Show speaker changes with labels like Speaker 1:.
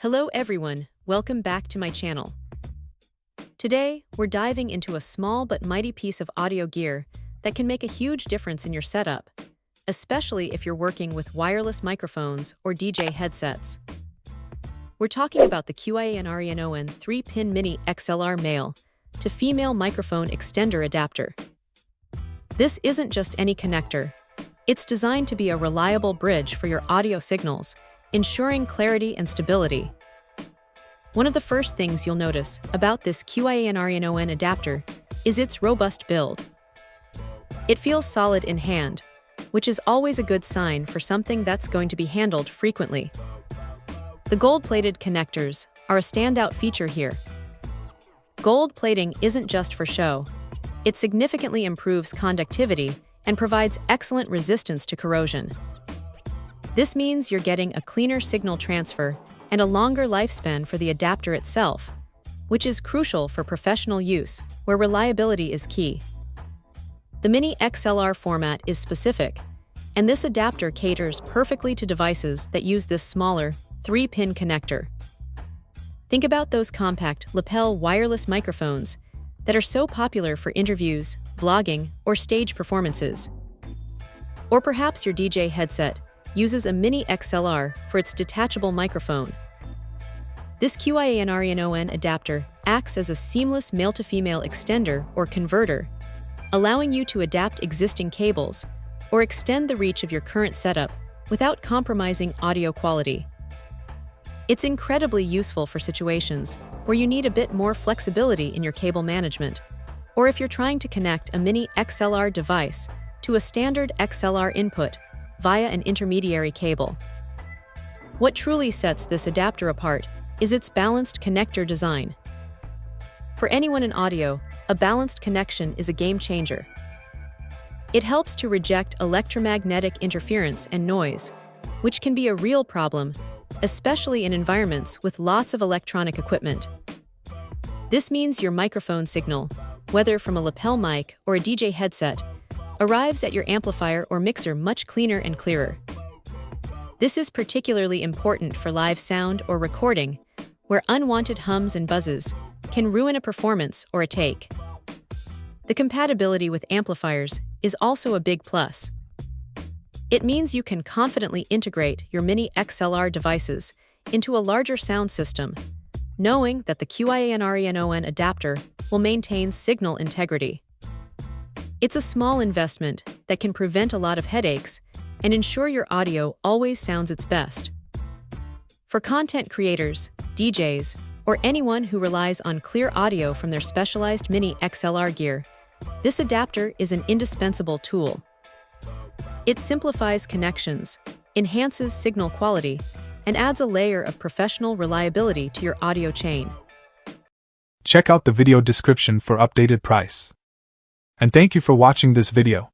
Speaker 1: Hello everyone, welcome back to my channel. Today, we're diving into a small but mighty piece of audio gear that can make a huge difference in your setup, especially if you're working with wireless microphones or DJ headsets. We're talking about the QIANRENON 3Pin Mini XLR male to female microphone extender adapter. This isn't just any connector. It's designed to be a reliable bridge for your audio signals, ensuring clarity and stability. One of the first things you'll notice about this QIANRENON adapter is its robust build. It feels solid in hand, which is always a good sign for something that's going to be handled frequently. The gold-plated connectors are a standout feature here. Gold plating isn't just for show. It significantly improves conductivity and provides excellent resistance to corrosion. This means you're getting a cleaner signal transfer and a longer lifespan for the adapter itself, which is crucial for professional use, where reliability is key. The Mini XLR format is specific, and this adapter caters perfectly to devices that use this smaller, 3-pin connector. Think about those compact lapel wireless microphones that are so popular for interviews, vlogging, or stage performances. Or perhaps your DJ headset uses a Mini XLR for its detachable microphone. This QIANRENON adapter acts as a seamless male-to-female extender or converter, allowing you to adapt existing cables or extend the reach of your current setup without compromising audio quality. It's incredibly useful for situations where you need a bit more flexibility in your cable management, or if you're trying to connect a Mini XLR device to a standard XLR input via an intermediary cable. What truly sets this adapter apart is its balanced connector design. For anyone in audio, a balanced connection is a game changer. It helps to reject electromagnetic interference and noise, which can be a real problem, especially in environments with lots of electronic equipment. This means your microphone signal, whether from a lapel mic or a DJ headset, arrives at your amplifier or mixer much cleaner and clearer. This is particularly important for live sound or recording, where unwanted hums and buzzes can ruin a performance or a take. The compatibility with amplifiers is also a big plus. It means you can confidently integrate your Mini XLR devices into a larger sound system, knowing that the QIANRENON adapter will maintain signal integrity. It's a small investment that can prevent a lot of headaches and ensure your audio always sounds its best. For content creators, DJs, or anyone who relies on clear audio from their specialized Mini XLR gear, this adapter is an indispensable tool. It simplifies connections, enhances signal quality, and adds a layer of professional reliability to your audio chain.
Speaker 2: Check out the video description for updated price. And thank you for watching this video.